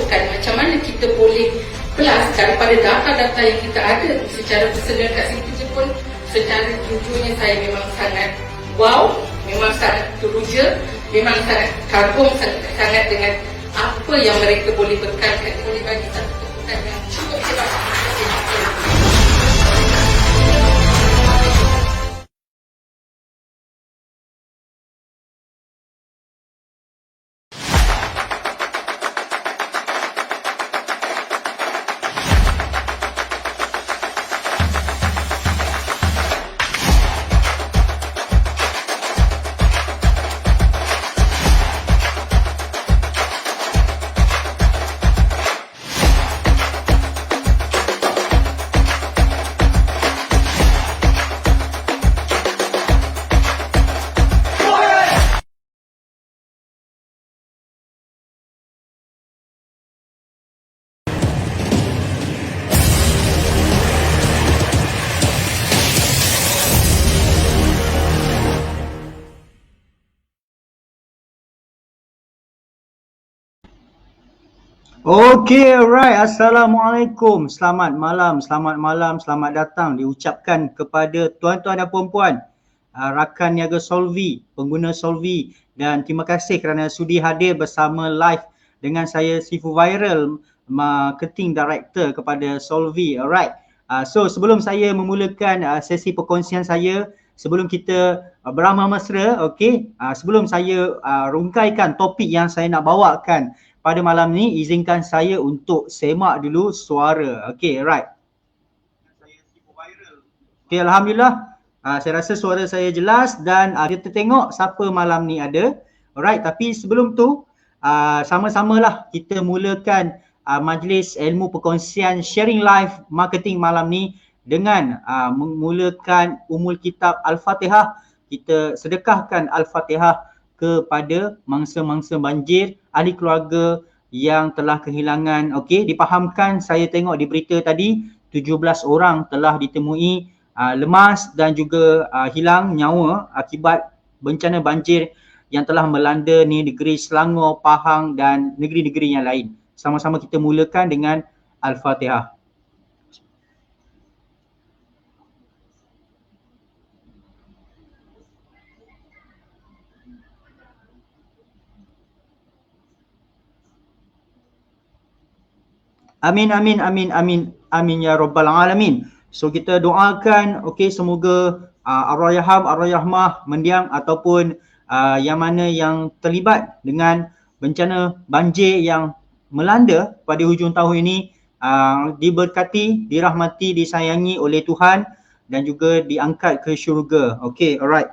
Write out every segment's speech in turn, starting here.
tunjukkan macam mana kita boleh pelaskan pada data-data yang kita ada secara personal kat situ je pun. Secara jujurnya saya memang sangat wow, memang sangat teruja, memang sangat kagum sangat dengan apa yang mereka boleh bekalkan. Boleh bagi satu keputusan yang cukup hebat. Okay, alright. Assalamualaikum. Selamat malam, selamat datang diucapkan kepada tuan-tuan dan puan-puan, rakan niaga Solvy, pengguna Solvy, dan terima kasih kerana sudi hadir bersama live dengan saya Sifu Viral, Marketing Director kepada Solvy. Alright. So sebelum saya memulakan sesi perkongsian saya, sebelum kita beramah mesra, okay, sebelum saya rungkaikan topik yang saya nak bawakan pada malam ni, izinkan saya untuk semak dulu suara. Okay, right. Okay, Alhamdulillah. Saya rasa suara saya jelas dan kita tengok siapa malam ni ada. Alright, tapi sebelum tu, sama-samalah kita mulakan majlis ilmu perkongsian sharing live marketing malam ni dengan memulakan umul kitab Al-Fatihah. Kita sedekahkan Al-Fatihah kepada mangsa-mangsa banjir, ahli keluarga yang telah kehilangan. Okey, dipahamkan, saya tengok di berita tadi 17 orang telah ditemui lemas dan juga hilang nyawa akibat bencana banjir yang telah melanda ni negeri Selangor, Pahang dan negeri-negeri yang lain. Sama-sama kita mulakan dengan Al-Fatihah. Amin, amin, amin, amin, amin ya rabbal alamin. So kita doakan, okey, semoga Ar-Rayham, Ar-Rayhmah mendiang ataupun yang mana yang terlibat dengan bencana banjir yang melanda pada hujung tahun ini diberkati, dirahmati, disayangi oleh Tuhan dan juga diangkat ke syurga. Okey, alright.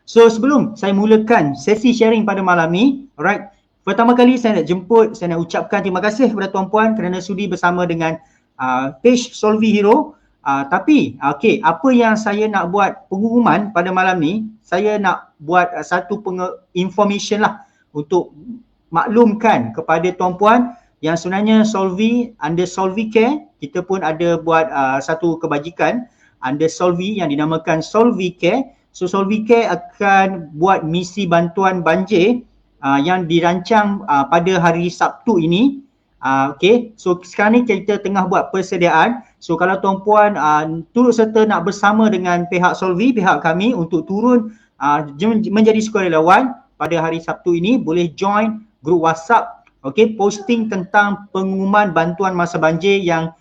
So sebelum saya mulakan sesi sharing pada malam ni, alright, pertama kali saya nak ucapkan terima kasih kepada tuan-puan kerana sudi bersama dengan page Solvy Hero. Tapi okey, apa yang saya nak buat pengumuman pada malam ni, saya nak buat satu information lah untuk maklumkan kepada tuan-puan yang sebenarnya Solvy under Solvy Care, kita pun ada buat satu kebajikan under Solvy yang dinamakan Solvy Care. So Solvy Care akan buat misi bantuan banjir yang dirancang pada hari Sabtu ini. Okay, so sekarang ni kita tengah buat persediaan. So kalau tuan-puan turut serta nak bersama dengan pihak Solvy, pihak kami untuk turun menjadi sukarelawan pada hari Sabtu ini, boleh join grup WhatsApp. Okay, posting tentang pengumuman bantuan masa banjir yang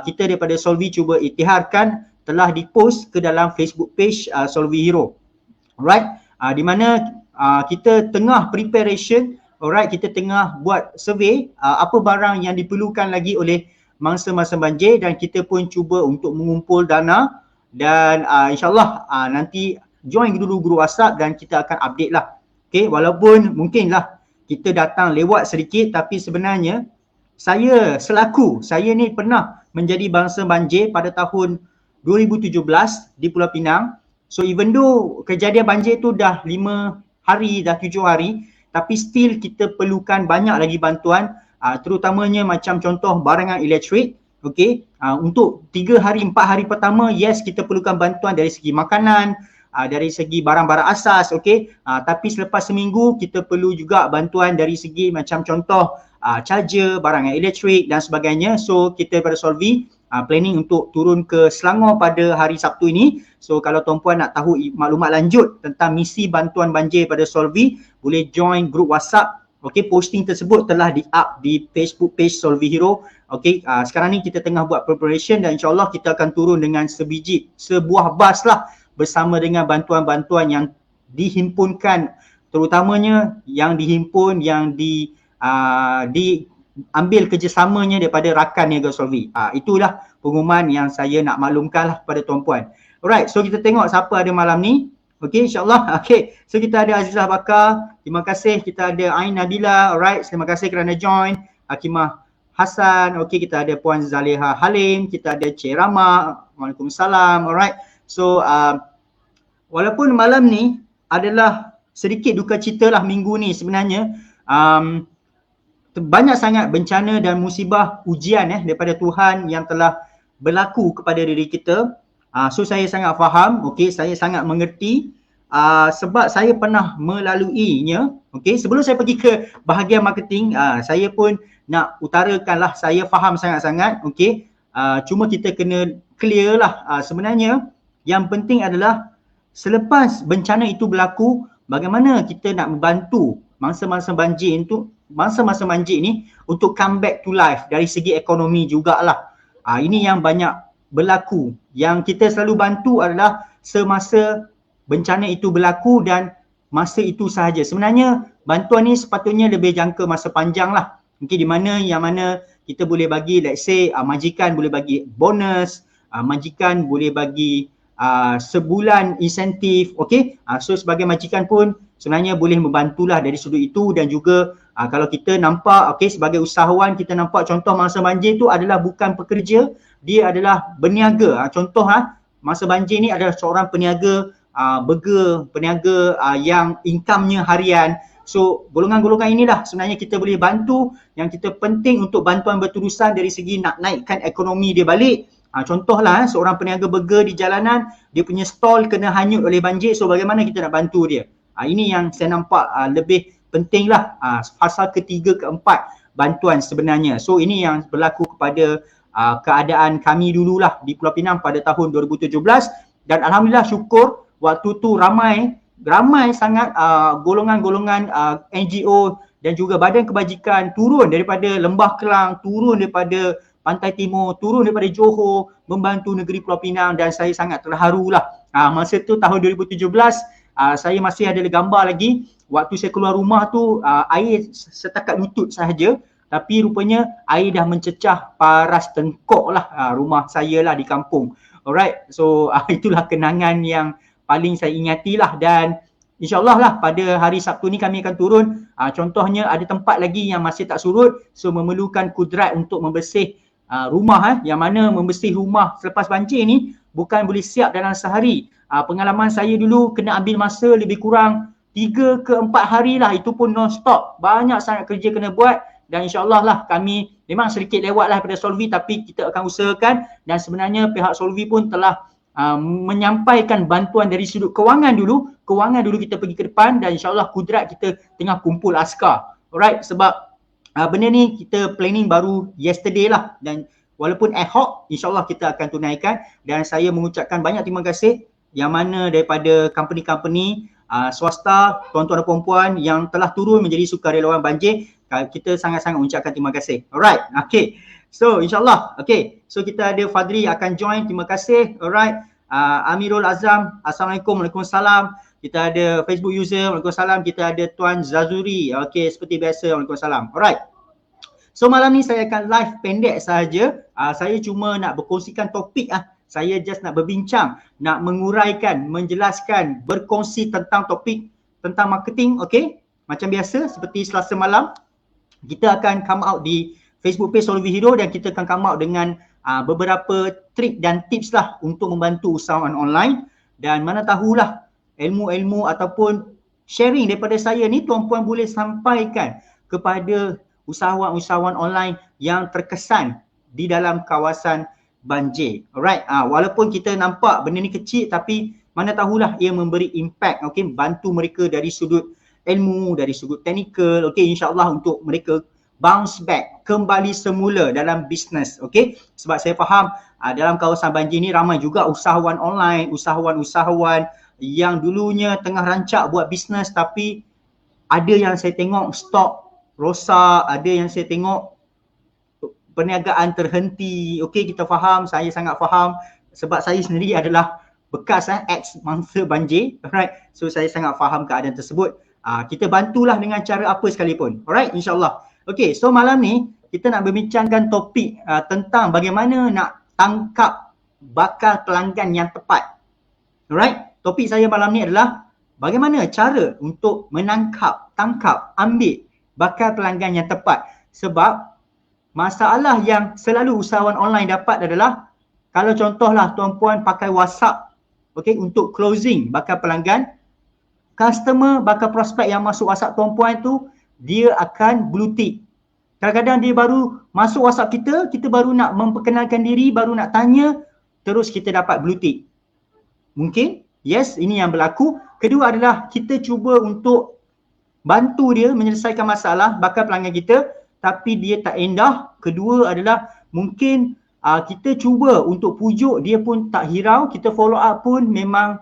kita daripada Solvy cuba iktiharkan telah dipost ke dalam Facebook page Solvy Hero. Alright, di mana kita tengah preparation, alright, kita tengah buat survey apa barang yang diperlukan lagi oleh mangsa-mangsa banjir dan kita pun cuba untuk mengumpul dana dan insyaAllah nanti join dulu grup WhatsApp dan kita akan update lah. Okay, walaupun mungkinlah kita datang lewat sedikit tapi sebenarnya saya ni pernah menjadi bangsa banjir pada tahun 2017 di Pulau Pinang. So even though kejadian banjir tu dah 5 hari, dah 7 hari, tapi still kita perlukan banyak lagi bantuan, terutamanya macam contoh barangan elektrik. Okay, untuk 3 hari, 4 hari pertama, yes, kita perlukan bantuan dari segi makanan, dari segi barang-barang asas, okay. Tapi selepas seminggu kita perlu juga bantuan dari segi macam contoh charger, barang yang elektrik dan sebagainya. So kita pada Solvi planning untuk turun ke Selangor pada hari Sabtu ini. So kalau tuan-puan nak tahu maklumat lanjut tentang misi bantuan banjir pada Solvi, boleh join grup WhatsApp. Okey, posting tersebut telah di-up di Facebook page Solvi Hero. Okey, sekarang ni kita tengah buat preparation dan insyaAllah kita akan turun dengan sebuah bas lah bersama dengan bantuan-bantuan yang dihimpunkan, terutamanya yang dihimpun, yang diambil kerjasamanya daripada rakan niaga Solvi. Itulah pengumuman yang saya nak maklumkan lah pada tuan-puan. Alright, so kita tengok siapa ada malam ni. Okey, insyaAllah. Okey, so kita ada Azizah Bakar. Terima kasih. Kita ada Ain Nabila. Alright, terima kasih kerana join. Hakimah Hassan. Okey, kita ada Puan Zaliha Halim. Kita ada Cik Rama. Waalaikumsalam. Alright, so walaupun malam ni adalah sedikit duka cita lah minggu ni sebenarnya. Banyak sangat bencana dan musibah ujian daripada Tuhan yang telah berlaku kepada diri kita. So saya sangat faham, okey, saya sangat mengerti sebab saya pernah melaluinya. Okey, sebelum saya pergi ke bahagian marketing, saya pun nak utarakanlah saya faham sangat-sangat, okey. Cuma kita kena clear lah, sebenarnya yang penting adalah selepas bencana itu berlaku, bagaimana kita nak membantu masa-masa banjir ni untuk come back to life dari segi ekonomi jugalah. Ini yang banyak berlaku. Yang kita selalu bantu adalah semasa bencana itu berlaku dan masa itu sahaja. Sebenarnya bantuan ni sepatutnya lebih jangka masa panjang lah. Mungkin di mana yang mana kita boleh bagi, let's say majikan boleh bagi bonus, majikan boleh bagi sebulan insentif, okey. So sebagai majikan pun sebenarnya boleh membantulah dari sudut itu. Dan juga kalau kita nampak, okey, sebagai usahawan kita nampak contoh masa banjir tu adalah bukan pekerja, dia adalah berniaga. Contoh masa banjir ni adalah seorang peniaga, peniaga yang income-nya harian. So golongan-golongan inilah sebenarnya kita boleh bantu. Yang kita penting untuk bantuan berterusan dari segi nak naikkan ekonomi dia balik. Contohlah seorang peniaga burger di jalanan, dia punya stall kena hanyut oleh banjir. So bagaimana kita nak bantu dia? Ini yang saya nampak lebih penting lah, fasa ketiga, keempat bantuan sebenarnya. So ini yang berlaku kepada keadaan kami dululah di Pulau Pinang pada tahun 2017. Dan alhamdulillah syukur waktu tu ramai sangat golongan-golongan NGO dan juga badan kebajikan turun daripada Lembah Kelang, turun daripada Pantai Timur, turun daripada Johor membantu negeri Pulau Pinang. Dan saya sangat terharulah. Masa tu tahun 2017, saya masih ada gambar lagi. Waktu saya keluar rumah tu air setakat lutut sahaja, tapi rupanya air dah mencecah paras tengkok lah rumah saya lah di kampung. Alright, so itulah kenangan yang paling saya ingati lah. Dan insyaAllah lah pada hari Sabtu ni kami akan turun. Contohnya ada tempat lagi yang masih tak surut, so memerlukan kudrat untuk membersih rumah. Yang mana membersih rumah selepas banjir ni bukan boleh siap dalam sehari. Pengalaman saya dulu kena ambil masa lebih kurang 3 ke 4 hari lah, itu pun non-stop. Banyak sangat kerja kena buat. Dan insyaAllah lah kami memang sedikit lewat lah pada Solvi, tapi kita akan usahakan. Dan sebenarnya pihak Solvi pun telah menyampaikan bantuan dari sudut kewangan dulu. Kewangan dulu kita pergi ke depan, dan insyaAllah kudrat kita tengah kumpul askar. Alright, sebab benda ni kita planning baru yesterday lah. Dan walaupun ad hoc, insyaAllah kita akan tunaikan. Dan saya mengucapkan banyak terima kasih yang mana daripada company-company swasta, tuan-tuan dan puan-puan yang telah turun menjadi sukarelawan banjir. Kita sangat-sangat mengucapkan terima kasih. Alright, okay. So insyaAllah, okay. So kita ada Fadri akan join, terima kasih. Alright, Amirul Azam, Assalamualaikum, Waalaikumsalam. Kita ada Facebook user, Waalaikumsalam. Kita ada Tuan Zazuri, okay, seperti biasa, Waalaikumsalam. Alright. So malam ni saya akan live pendek sahaja. Saya cuma nak berkongsikan topik Saya just nak berbincang, nak menguraikan, menjelaskan, berkongsi tentang topik tentang marketing, okay? Macam biasa, seperti Selasa malam, kita akan come out di Facebook page Solvi Hero dan kita akan come out dengan beberapa trik dan tips lah untuk membantu usahawan online. Dan mana tahulah ilmu-ilmu ataupun sharing daripada saya ni tuan-puan boleh sampaikan kepada usahawan-usahawan online yang terkesan di dalam kawasan banjir. Alright, walaupun kita nampak benda ni kecil, tapi mana tahulah ia memberi impact, okay, bantu mereka dari sudut ilmu, dari sudut teknikal, okay, insyaAllah untuk mereka bounce back, kembali semula dalam bisnes. Okey, sebab saya faham dalam kawasan banjir ni ramai juga usahawan online, usahawan-usahawan yang dulunya tengah rancak buat bisnes, tapi ada yang saya tengok stok rosak, ada yang saya tengok perniagaan terhenti. Okey, kita faham, saya sangat faham sebab saya sendiri adalah bekas ex mangsa banjir. Alright, so saya sangat faham keadaan tersebut. Kita bantulah dengan cara apa sekalipun. Alright, insyaAllah. Okey, so malam ni kita nak berbincangkan topik tentang bagaimana nak tangkap bakal pelanggan yang tepat. Alright, topik saya malam ni adalah bagaimana cara untuk tangkap, ambil bakal pelanggan yang tepat. Sebab masalah yang selalu usahawan online dapat adalah kalau contohlah tuan-puan pakai WhatsApp, okey, untuk closing bakal pelanggan, customer bakal prospek yang masuk WhatsApp tuan-puan tu dia akan blue tick. Kadang-kadang dia baru masuk WhatsApp kita baru nak memperkenalkan diri, baru nak tanya, terus kita dapat blue tick. Mungkin, yes, ini yang berlaku. Kedua adalah kita cuba untuk bantu dia menyelesaikan masalah bakal pelanggan kita, tapi dia tak endah. Kedua adalah mungkin kita cuba untuk pujuk, dia pun tak hirau, kita follow up pun memang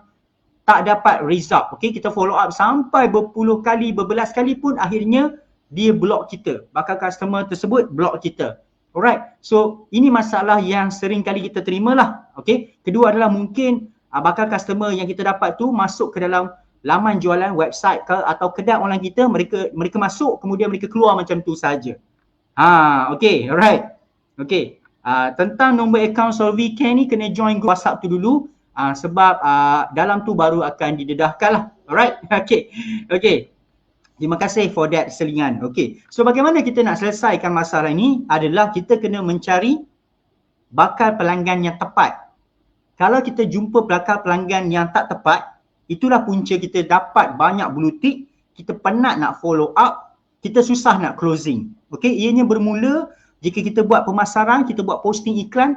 tak dapat result. Okey, kita follow up sampai berpuluh kali, berbelas kali pun akhirnya dia block kita. Bakal customer tersebut block kita. Alright, so ini masalah yang sering kali kita terima lah. Okey, kedua adalah mungkin bakal customer yang kita dapat tu masuk ke dalam laman jualan website ke atau kedai online kita, mereka masuk kemudian mereka keluar macam tu saja. Okey, alright. Okey, tentang nombor akaun Solvicare ni kena join group WhatsApp tu dulu sebab dalam tu baru akan didedahkan lah. Alright, okey. Terima kasih for that selingan. Okey, so bagaimana kita nak selesaikan masalah ini adalah kita kena mencari bakal pelanggan yang tepat. Kalau kita jumpa bakal pelanggan yang tak tepat, itulah punca kita dapat banyak blue tick, kita penat nak follow up, kita susah nak closing. Okey, ianya bermula jika kita buat pemasaran, kita buat posting iklan,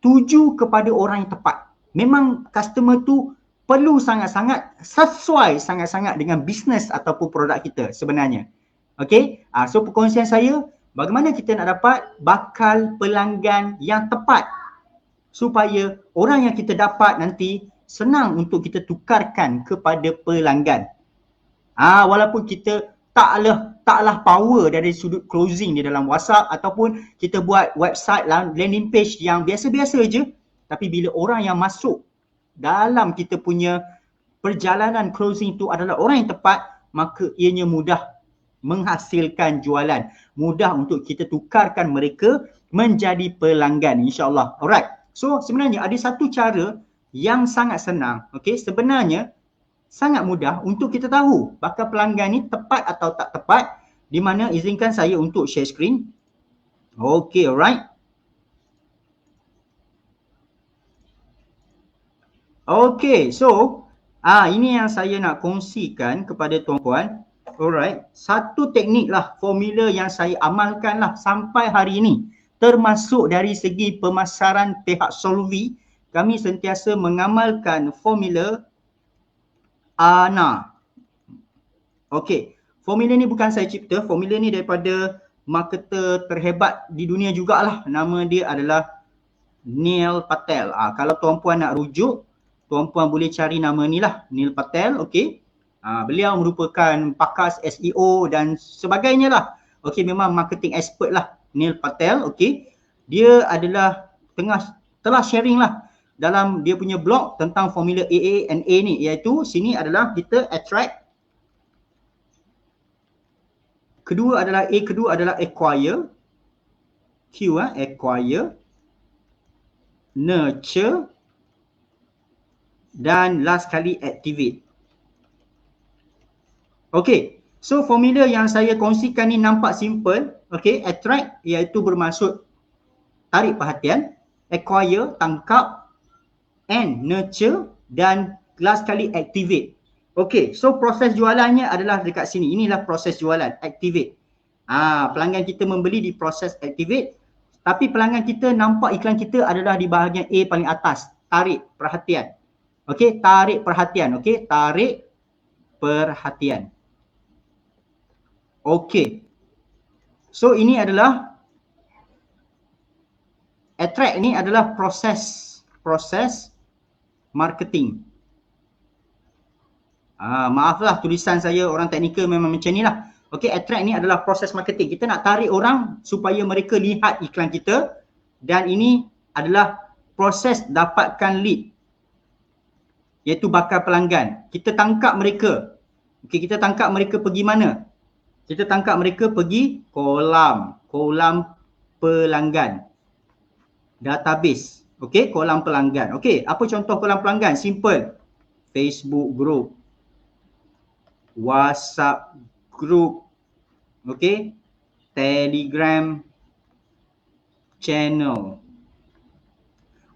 tuju kepada orang yang tepat. Memang customer tu perlu sangat-sangat sesuai sangat-sangat dengan bisnes ataupun produk kita sebenarnya. Okey, so perkongsian saya, bagaimana kita nak dapat bakal pelanggan yang tepat supaya orang yang kita dapat nanti senang untuk kita tukarkan kepada pelanggan. Walaupun kita taklah power dari sudut closing di dalam WhatsApp ataupun kita buat website landing page yang biasa-biasa je, tapi bila orang yang masuk dalam kita punya perjalanan closing itu adalah orang yang tepat, maka ianya mudah menghasilkan jualan, mudah untuk kita tukarkan mereka menjadi pelanggan, insyaAllah. Alright, so sebenarnya ada satu cara yang sangat senang, okey, sebenarnya sangat mudah untuk kita tahu bakal pelanggan ni tepat atau tak tepat, di mana izinkan saya untuk share screen. Okey, alright. Okey, so ini yang saya nak kongsikan kepada tuan-puan. Alright, satu teknik lah, formula yang saya amalkan lah sampai hari ini, termasuk dari segi pemasaran pihak Solvi, kami sentiasa mengamalkan formula ANA. Okey, formula ni bukan saya cipta, formula ni daripada marketer terhebat di dunia jugalah. Nama dia adalah Neil Patel. Kalau tuan-puan nak rujuk, tuan-puan boleh cari nama ni lah, Neil Patel. Okey, beliau merupakan pakar SEO dan sebagainya lah. Okey, memang marketing expert lah Neil Patel. Okey, dia adalah telah sharing lah dalam dia punya blog tentang formula AANA ni, iaitu sini adalah kita attract, kedua adalah acquire, acquire, nurture dan last kali activate. Okey, so formula yang saya kongsikan ni nampak simple. Okey, attract iaitu bermaksud tarik perhatian, acquire tangkap, and nurture dan last kali activate. Okey, so proses jualannya adalah dekat sini. Inilah proses jualan, activate. Pelanggan kita membeli di proses activate, tapi pelanggan kita nampak iklan kita adalah di bahagian A paling atas, tarik perhatian. Okey, tarik perhatian. Okey, tarik perhatian. Okey. So ini adalah attract ni adalah proses marketing. Maaflah tulisan saya orang teknikal memang macam ni lah. Okay, attract ni adalah proses marketing. Kita nak tarik orang supaya mereka lihat iklan kita, dan ini adalah proses dapatkan lead, iaitu bakal pelanggan. Kita tangkap mereka. Okay, kita tangkap mereka pergi mana? Kita tangkap mereka pergi kolam pelanggan. Database. Okay, kolam pelanggan. Okay, apa contoh kolam pelanggan? Simple. Facebook group, WhatsApp group, okay, Telegram channel.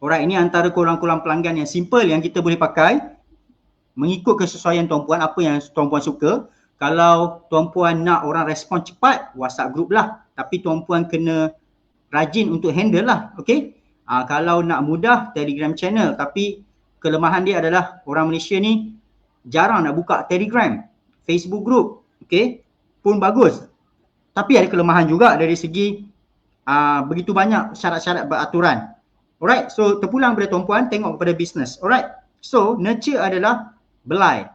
Alright, ini antara kolam-kolam pelanggan yang simple yang kita boleh pakai mengikut kesesuaian tuan-puan, apa yang tuan-puan suka. Kalau tuan-puan nak orang respon cepat, WhatsApp group lah. Tapi tuan-puan kena rajin untuk handle lah, okay. Kalau nak mudah, Telegram channel. Tapi kelemahan dia adalah orang Malaysia ni jarang nak buka Telegram. Facebook group, okay, pun bagus. Tapi ada kelemahan juga dari segi begitu banyak syarat-syarat beraturan. Alright, so terpulang pada tuan-puan, tengok kepada bisnes. Alright, so nurture adalah belai.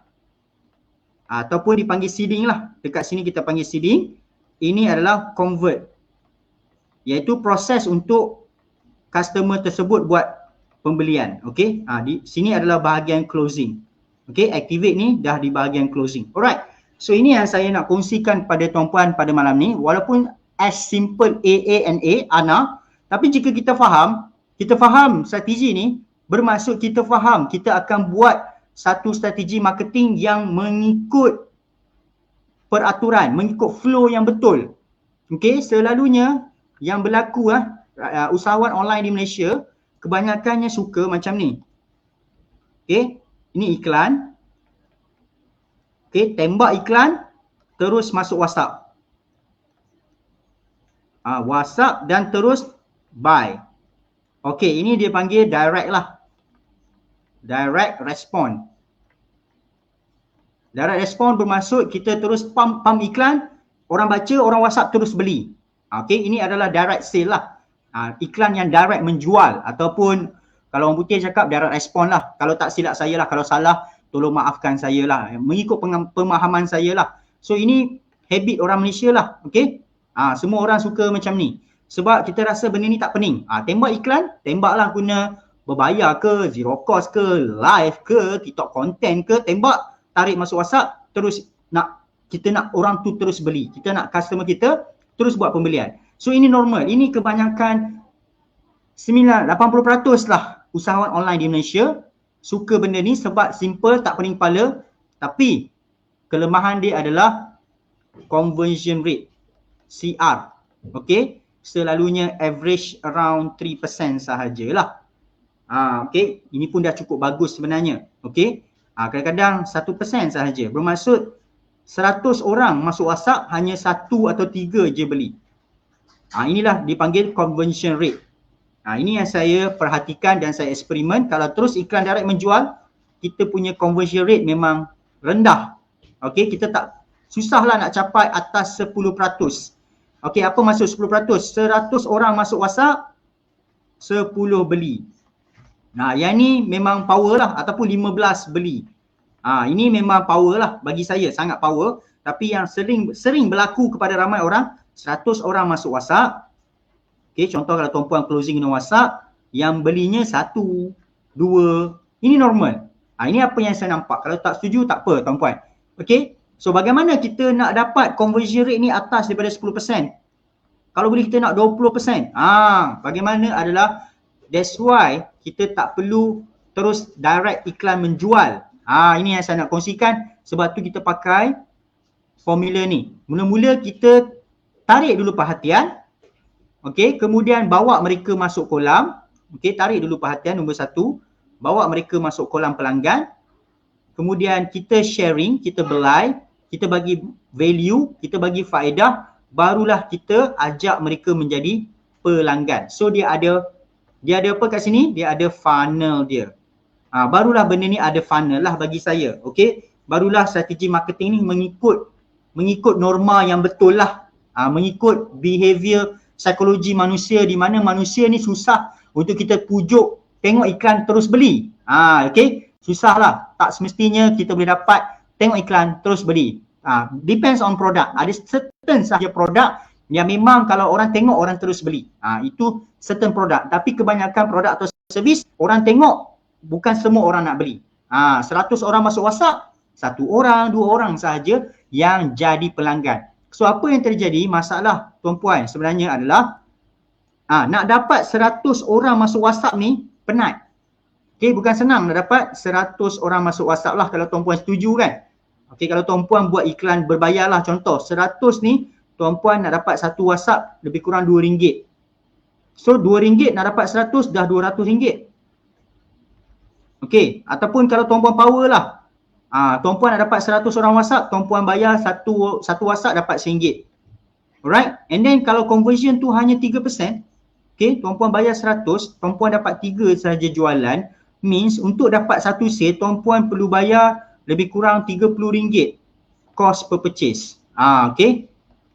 Ataupun dipanggil seeding lah. Dekat sini kita panggil seeding. Ini adalah convert, iaitu proses untuk customer tersebut buat pembelian. Okay, di sini adalah bahagian closing. Okay, activate ni dah di bahagian closing. Alright, so ini yang saya nak kongsikan pada tuan-puan pada malam ni. Walaupun as simple AANA, ANA, tapi jika kita faham strategi ni, bermaksud kita faham kita akan buat satu strategi marketing yang mengikut peraturan, mengikut flow yang betul. Okay, selalunya yang berlaku usahawan online di Malaysia kebanyakannya suka macam ni. Okay, ini iklan. Okay, tembak iklan, terus masuk WhatsApp. WhatsApp dan terus buy. Okay, ini dia panggil direct lah. Direct respond. Direct respond bermaksud kita terus pump iklan, orang baca, orang WhatsApp terus beli. Okay, ini adalah direct sale lah. Iklan yang direct menjual, ataupun kalau orang putih cakap direct respond lah. Kalau tak silap saya lah, kalau salah tolong maafkan saya lah. Mengikut pemahaman saya lah. So ini habit orang Malaysia lah. Okay, semua orang suka macam ni. Sebab kita rasa benda ni tak pening. Tembak iklan, tembaklah guna berbayar ke, zero cost ke, live ke, TikTok content ke, tembak, tarik masuk WhatsApp, terus kita nak orang tu terus beli. Kita nak customer kita terus buat pembelian. So ini normal. Ini kebanyakan 80% lah usahawan online di Malaysia suka benda ni sebab simple, tak pening kepala. Tapi kelemahan dia adalah conversion rate, CR. Okay, selalunya average around 3% sahajalah. Okay, ini pun dah cukup bagus sebenarnya. Okay, kadang-kadang 1% sahaja. Bermaksud 100 orang masuk WhatsApp, hanya 1 atau 3 je beli. Inilah dipanggil conversion rate. Ini yang saya perhatikan dan saya eksperimen. Kalau terus iklan direct menjual, kita punya conversion rate memang rendah. Okay, kita tak susahlah nak capai atas 10%. Okay, apa maksud 10%? 100 orang masuk WhatsApp, 10 beli. Yang ni memang power lah, ataupun 15 beli. Ini memang power lah bagi saya, sangat power. Tapi yang sering berlaku kepada ramai orang, 100 orang masuk WhatsApp. Okay, contoh kalau tuan-puan closing dengan WhatsApp, yang belinya 1, 2, ini normal. Ini apa yang saya nampak. Kalau tak setuju, tak apa tuan-puan. Okay, so bagaimana kita nak dapat conversion rate ni atas daripada 10%? Kalau boleh kita nak 20%. Bagaimana adalah, that's why kita tak perlu terus direct iklan menjual. Ini yang saya nak kongsikan. Sebab tu kita pakai formula ni. Mula-mula kita tarik dulu perhatian. Okay, kemudian bawa mereka masuk kolam. Okay, tarik dulu perhatian nombor 1. Bawa mereka masuk kolam pelanggan. Kemudian kita sharing, kita belai, kita bagi value, kita bagi faedah. Barulah kita ajak mereka menjadi pelanggan. So dia ada apa kat sini? Dia ada funnel dia. Barulah benda ni ada funnel lah bagi saya. Okay, barulah strategi marketing ni mengikut norma yang betul lah. mengikut behavior psikologi manusia, di mana manusia ni susah untuk kita pujuk tengok iklan terus beli. Okay, susah lah. Tak semestinya kita boleh dapat tengok iklan terus beli. Depends on product. Ada certain sahaja produk yang memang kalau orang tengok orang terus beli. Itu certain produk. Tapi kebanyakan produk atau servis orang tengok, bukan semua orang nak beli. 100 orang masuk WhatsApp, 1 orang, 2 orang sahaja yang jadi pelanggan. So apa yang terjadi, masalah tuan-puan sebenarnya adalah nak dapat 100 orang masuk WhatsApp ni penat. Okay, bukan senang nak dapat 100 orang masuk WhatsApp lah kalau tuan-puan setuju kan. Okay, kalau tuan-puan buat iklan berbayar lah, contoh 100 ni tuan-puan nak dapat satu WhatsApp lebih kurang RM2. So RM2 nak dapat 100 dah RM200. Okay, ataupun kalau tuan-puan power lah, tuan-puan nak dapat 100 orang WhatsApp, tuan-puan bayar satu WhatsApp dapat RM1. Alright, and then kalau conversion tu hanya 3%, okay, tuan-puan bayar 100, tuan-puan dapat 3 sahaja jualan, means untuk dapat satu sale, tuan-puan perlu bayar lebih kurang RM30 cost per purchase. Okay,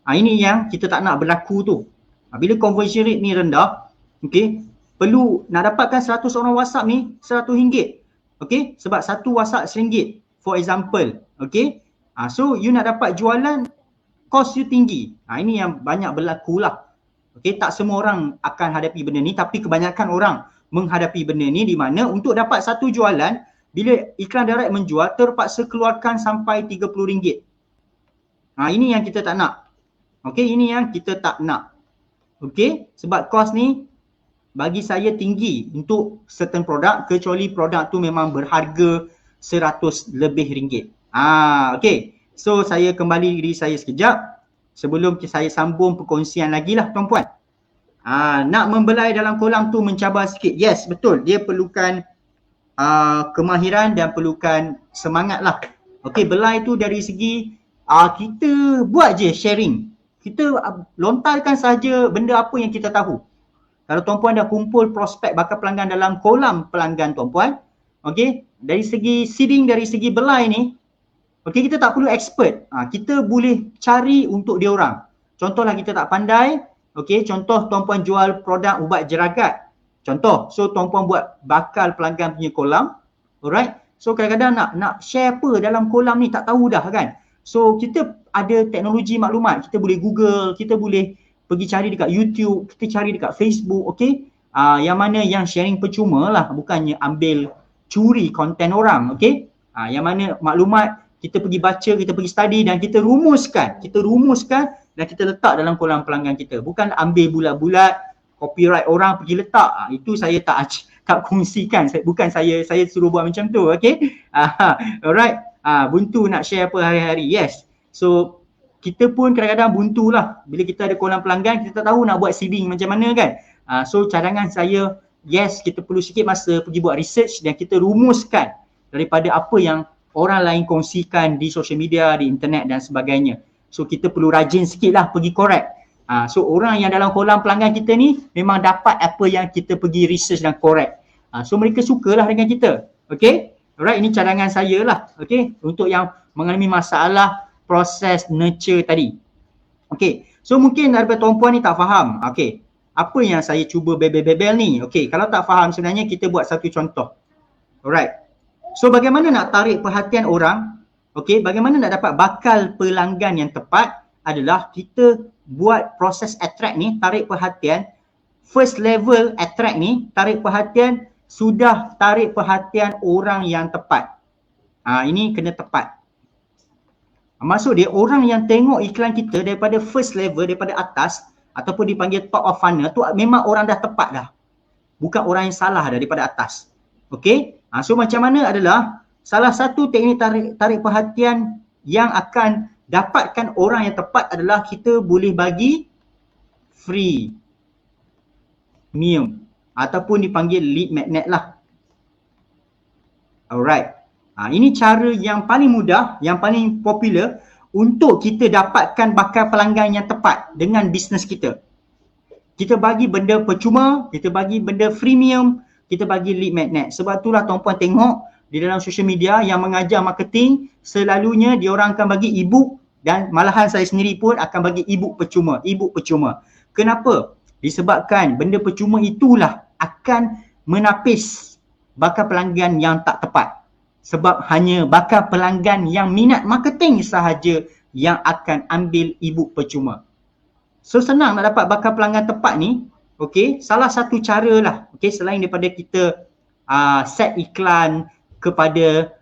ini yang kita tak nak berlaku tu. Bila conversion rate ni rendah, okay, perlu nak dapatkan 100 orang WhatsApp ni RM100. Okay, sebab satu WhatsApp RM1 for example. Okay, so you nak dapat jualan, cost you tinggi. Ini yang banyak berlaku lah. Okay, tak semua orang akan hadapi benda ni, tapi kebanyakan orang menghadapi benda ni, di mana untuk dapat satu jualan, bila iklan direct menjual, terpaksa keluarkan sampai RM30. Ini yang kita tak nak. Okay, ini yang kita tak nak. Okay, sebab kos ni bagi saya tinggi untuk certain produk, kecuali produk tu memang berharga RM100 lebih. Okay, so saya kembali diri saya sekejap sebelum saya sambung perkongsian lagi lah tuan-puan. Nak membelai dalam kolam tu mencabar sikit. Yes, betul. Dia perlukan kemahiran dan perlukan semangat lah. Okay, belai tu dari segi kita buat je sharing. Kita lontarkan saja benda apa yang kita tahu. Kalau tuan-puan dah kumpul prospek bakal pelanggan dalam kolam pelanggan tuan-puan, okay, dari segi seeding, dari segi belai ni, okay, kita tak perlu expert. Kita boleh cari untuk dia orang. Contohlah kita tak pandai, okay, contoh tuan-puan jual produk ubat jeragat. Contoh, so tuan-puan buat bakal pelanggan punya kolam, alright. So kadang-kadang nak share apa dalam kolam ni tak tahu dah kan. So kita ada teknologi maklumat, kita boleh Google, kita boleh pergi cari dekat YouTube, kita cari dekat Facebook, okay. Yang mana yang sharing percuma lah, bukannya ambil curi konten orang, okay. Yang mana maklumat kita pergi baca, kita pergi study dan kita rumuskan dan kita letak dalam kolam pelanggan kita. Bukan ambil bulat-bulat, copyright orang pergi letak. Itu saya tak kongsikan. Bukan saya suruh buat macam tu, okay. Alright, buntu nak share apa hari-hari, yes. So kita pun kadang-kadang buntu lah. Bila kita ada kolam pelanggan, kita tak tahu nak buat seeding macam mana kan. So cadangan saya, yes, kita perlu sikit masa pergi buat research dan kita rumuskan daripada apa yang orang lain kongsikan di social media, di internet dan sebagainya. So kita perlu rajin sikit lah pergi correct. So orang yang dalam kolam pelanggan kita ni memang dapat apa yang kita pergi research dan correct. So mereka sukalah dengan kita. Okay, alright, ini cadangan saya lah. Okay, untuk yang mengalami masalah proses nurture tadi. Okay, so mungkin daripada tuan-puan ni tak faham. Okay, apa yang saya cuba bebel-bebel ni? Okay, kalau tak faham sebenarnya kita buat satu contoh. Alright, so bagaimana nak tarik perhatian orang? Okay, bagaimana nak dapat bakal pelanggan yang tepat adalah kita buat proses attract ni, tarik perhatian. First level attract ni, tarik perhatian, sudah tarik perhatian orang yang tepat. Ini kena tepat. Maksud dia orang yang tengok iklan kita daripada first level, daripada atas ataupun dipanggil top of funnel tu memang orang dah tepat dah. Bukan orang yang salah daripada atas. Okay, so macam mana adalah salah satu teknik tarik perhatian yang akan dapatkan orang yang tepat adalah kita boleh bagi free ataupun dipanggil lead magnet lah. Alright. Ini cara yang paling mudah, yang paling popular untuk kita dapatkan bakal pelanggan yang tepat dengan bisnes kita. Kita bagi benda percuma, kita bagi benda freemium, kita bagi lead magnet. Sebab itulah tuan-puan tengok di dalam social media yang mengajar marketing, selalunya diorang akan bagi e-book dan malahan saya sendiri pun akan bagi e-book percuma. Kenapa? Disebabkan benda percuma itulah akan menapis bakal pelanggan yang tak tepat. Sebab hanya bakal pelanggan yang minat marketing sahaja yang akan ambil e-book percuma. So senang nak dapat bakal pelanggan tepat ni, okey, salah satu cara lah, okey, selain daripada kita set iklan kepada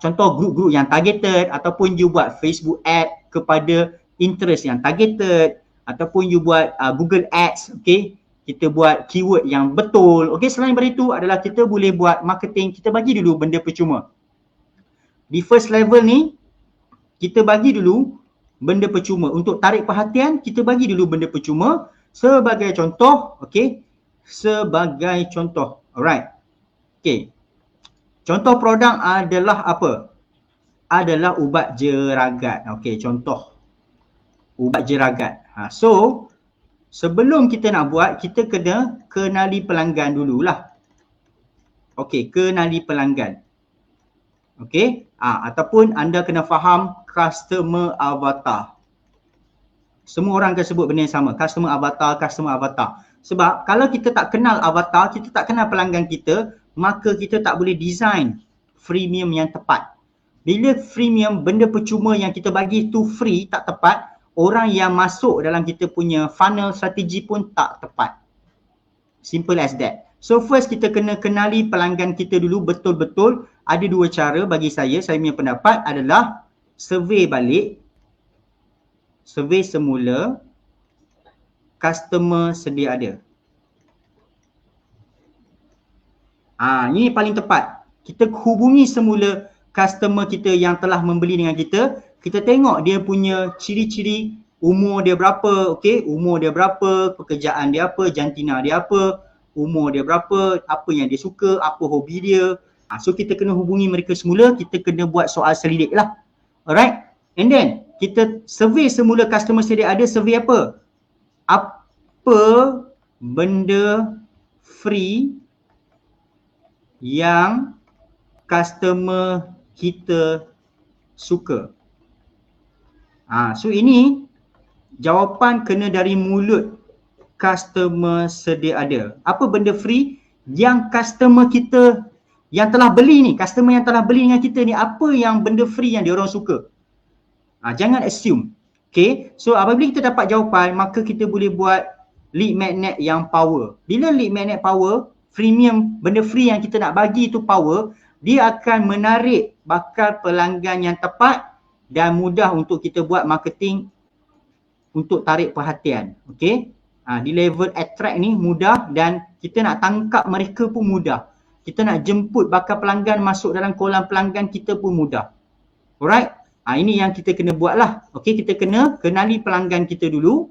contoh group-group yang targeted, ataupun you buat Facebook ad kepada interest yang targeted, ataupun you buat Google Ads, okey, kita buat keyword yang betul. Okey, selain daripada itu adalah kita boleh buat marketing, kita bagi dulu benda percuma. Di first level ni kita bagi dulu benda percuma. Untuk tarik perhatian, kita bagi dulu benda percuma. Sebagai contoh, okey, sebagai contoh, alright. Okey, contoh produk adalah apa? Adalah ubat jeragat. Okey, contoh ubat jeragat. So sebelum kita nak buat, kita kena kenali pelanggan dululah. Okey, kenali pelanggan. Okey, ataupun anda kena faham customer avatar. Semua orang akan sebut benda yang sama, customer avatar. Sebab kalau kita tak kenal avatar, kita tak kenal pelanggan kita, maka kita tak boleh design freemium yang tepat. Bila freemium, benda percuma yang kita bagi tu free, tak tepat, orang yang masuk dalam kita punya funnel strategi pun tak tepat. Simple as that. So first kita kena kenali pelanggan kita dulu betul-betul. Ada dua cara bagi saya punya pendapat adalah survey balik, survey semula, customer sedia ada. Ini paling tepat. Kita hubungi semula customer kita yang telah membeli dengan kita. Kita tengok dia punya ciri-ciri, umur dia berapa, okey, umur dia berapa, pekerjaan dia apa, jantina dia apa, umur dia berapa, apa yang dia suka, apa hobi dia. So kita kena hubungi mereka semula, kita kena buat soal selidik lah. Alright? And then kita survey semula customer sedia ada. Survey apa? Apa benda free yang customer kita suka? So ini jawapan kena dari mulut customer sedia ada. Apa benda free yang customer kita yang telah beli ni, customer yang telah beli dengan kita ni, apa yang benda free yang dia orang suka? Jangan assume. Okay, so apabila kita dapat jawapan, maka kita boleh buat lead magnet yang power. Bila lead magnet power, freemium, benda free yang kita nak bagi tu power, dia akan menarik bakal pelanggan yang tepat dan mudah untuk kita buat marketing untuk tarik perhatian. Okay, di level attract ni mudah dan kita nak tangkap mereka pun mudah. Kita nak jemput bakal pelanggan masuk dalam kolam pelanggan kita pun mudah. Alright, ini yang kita kena buat lah. Okay, kita kena kenali pelanggan kita dulu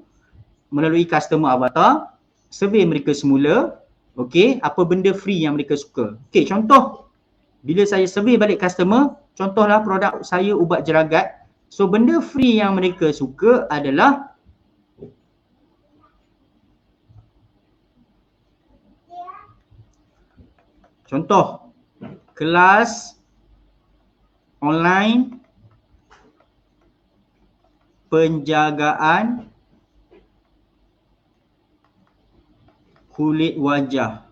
melalui customer avatar, survey mereka semula. Okay, apa benda free yang mereka suka. Okay, contoh, bila saya survey balik customer, contohlah produk saya ubat jeragat. So benda free yang mereka suka adalah contoh kelas online penjagaan kulit wajah.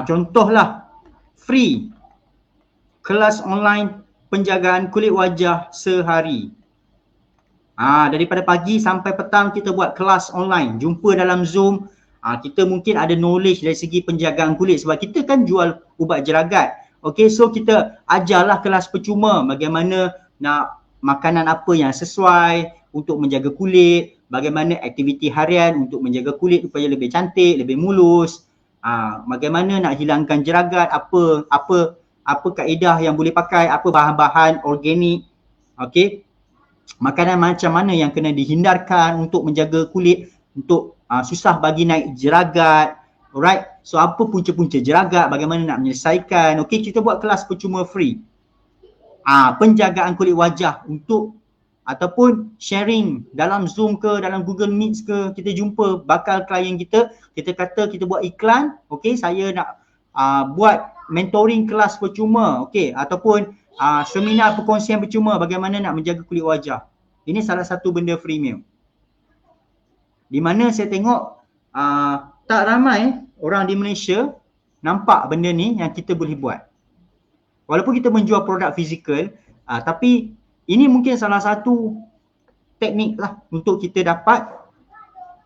Contohlah free kelas online penjagaan kulit wajah sehari. Daripada pagi sampai petang kita buat kelas online, jumpa dalam Zoom. Kita mungkin ada knowledge dari segi penjagaan kulit sebab kita kan jual ubat jeragat. Okay, so kita ajarlah kelas percuma bagaimana nak makanan apa yang sesuai untuk menjaga kulit, bagaimana aktiviti harian untuk menjaga kulit supaya lebih cantik, lebih mulus, bagaimana nak hilangkan jeragat, apa kaedah yang boleh pakai, apa bahan-bahan organik, okay, makanan macam mana yang kena dihindarkan untuk menjaga kulit, untuk susah bagi naik jeragat. Alright, so apa punca-punca jeragat, bagaimana nak menyelesaikan. Okay, kita buat kelas percuma free. Penjagaan kulit wajah untuk ataupun sharing dalam Zoom ke, dalam Google Meet ke, kita jumpa bakal klien kita, kita kata kita buat iklan, okay, saya nak buat mentoring kelas percuma, okay, ataupun seminar perkongsian percuma bagaimana nak menjaga kulit wajah. Ini salah satu benda freemium. Di mana saya tengok tak ramai orang di Malaysia nampak benda ni yang kita boleh buat. Walaupun kita menjual produk fizikal, tapi ini mungkin salah satu teknik lah untuk kita dapat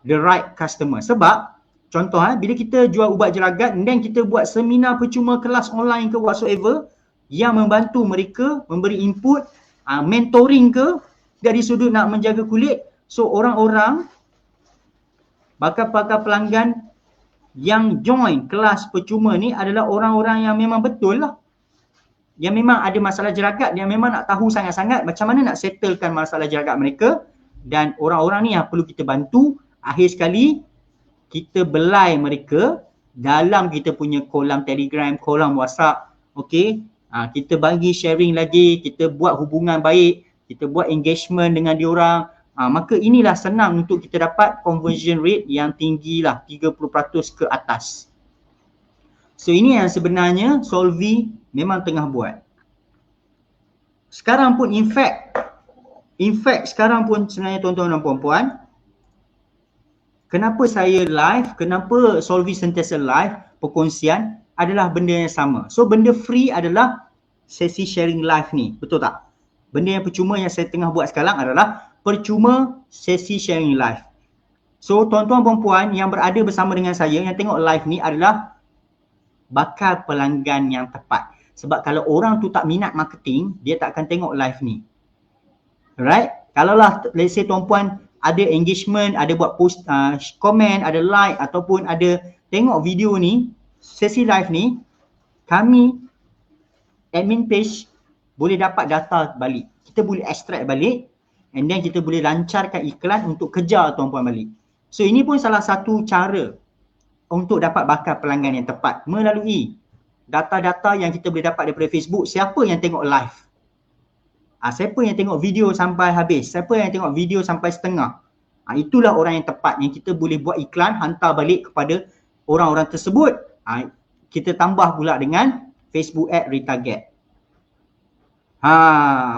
the right customer. Sebab contoh bila kita jual ubat jelagat dan kita buat seminar percuma, kelas online ke whatsoever yang membantu mereka, memberi input, mentoring ke dari sudut nak menjaga kulit. So orang-orang bakal pelanggan yang join kelas percuma ni adalah orang-orang yang memang betul lah, yang memang ada masalah jelagat, yang memang nak tahu sangat-sangat macam mana nak settlekan masalah jelagat mereka. Dan orang-orang ni yang perlu kita bantu. Akhir sekali kita belai mereka dalam kita punya kolam Telegram, kolam WhatsApp. Okay, kita bagi sharing lagi, kita buat hubungan baik, kita buat engagement dengan diorang. Maka inilah senang untuk kita dapat conversion rate yang tinggi lah, 30% ke atas. So ini yang sebenarnya Solvy memang tengah buat. Sekarang pun in fact sekarang pun sebenarnya tuan-tuan dan puan-puan, kenapa saya live, kenapa Solvy sentiasa live perkongsian adalah benda yang sama. So benda free adalah sesi sharing live ni, betul tak? Benda yang percuma yang saya tengah buat sekarang adalah percuma sesi sharing live. So tuan-tuan puan-puan yang berada bersama dengan saya yang tengok live ni adalah bakal pelanggan yang tepat. Sebab kalau orang tu tak minat marketing, dia tak akan tengok live ni. Alright? Kalaulah let's say tuan-puan ada engagement, ada buat post, komen, ada like ataupun ada tengok video ni, sesi live ni, kami admin page boleh dapat data balik. Kita boleh extract balik and then kita boleh lancarkan iklan untuk kejar tuan-puan balik. So ini pun salah satu cara untuk dapat bakal pelanggan yang tepat melalui data-data yang kita boleh dapat daripada Facebook. Siapa yang tengok live? Siapa yang tengok video sampai habis? Siapa yang tengok video sampai setengah? Itulah orang yang tepat yang kita boleh buat iklan, hantar balik kepada orang-orang tersebut. Kita tambah pula dengan Facebook ad retarget.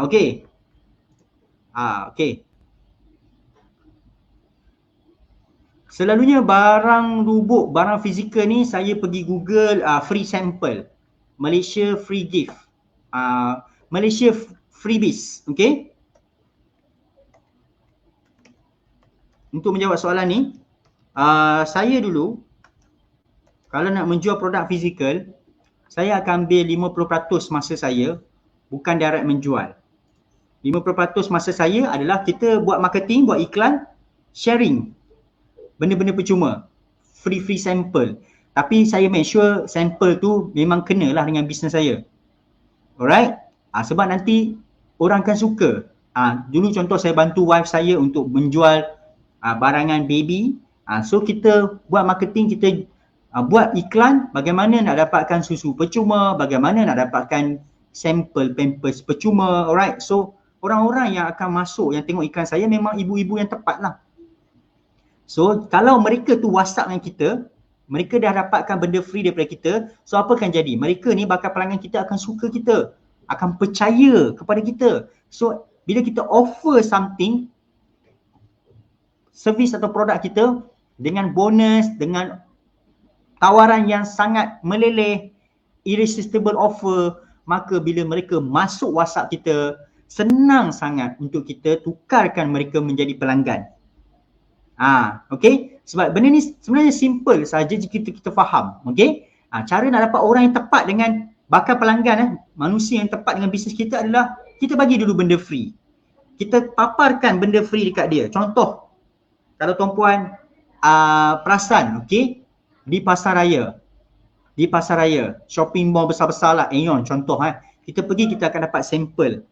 Okey. Okey. Selalunya barang rubuk, barang fizikal ni saya pergi Google free sample, Malaysia free gift, Malaysia freebies, okey. Untuk menjawab soalan ni, saya dulu kalau nak menjual produk fizikal, saya akan ambil 50% masa saya bukan direct menjual. 50% masa saya adalah kita buat marketing, buat iklan, sharing. Benda-benda percuma, free sample. Tapi saya make sure sample tu memang kenalah dengan bisnes saya. Alright? Sebab nanti orang akan suka. Dulu contoh saya bantu wife saya untuk menjual barangan baby. So kita buat marketing, kita buat iklan bagaimana nak dapatkan susu percuma, bagaimana nak dapatkan sampel pampers percuma. Alright? So orang-orang yang akan masuk, yang tengok iklan saya memang ibu-ibu yang tepat lah. So kalau mereka tu WhatsApp dengan kita, mereka dah dapatkan benda free daripada kita. So apa akan jadi? Mereka ni bakal pelanggan kita akan suka kita, akan percaya kepada kita. So bila kita offer something, servis atau produk kita dengan bonus, dengan tawaran yang sangat meleleh, irresistible offer, maka bila mereka masuk WhatsApp kita, senang sangat untuk kita tukarkan mereka menjadi pelanggan. Okay. Sebab benda ni sebenarnya simple saja jika kita faham. Okay. Cara nak dapat orang yang tepat dengan bakal pelanggan, manusia yang tepat dengan bisnes kita adalah kita bagi dulu benda free. Kita paparkan benda free dekat dia. Contoh, kalau tuan-puan perasan, okay, di pasar raya, shopping mall besar-besar lah, Aeon contoh, kita pergi, kita akan dapat sampel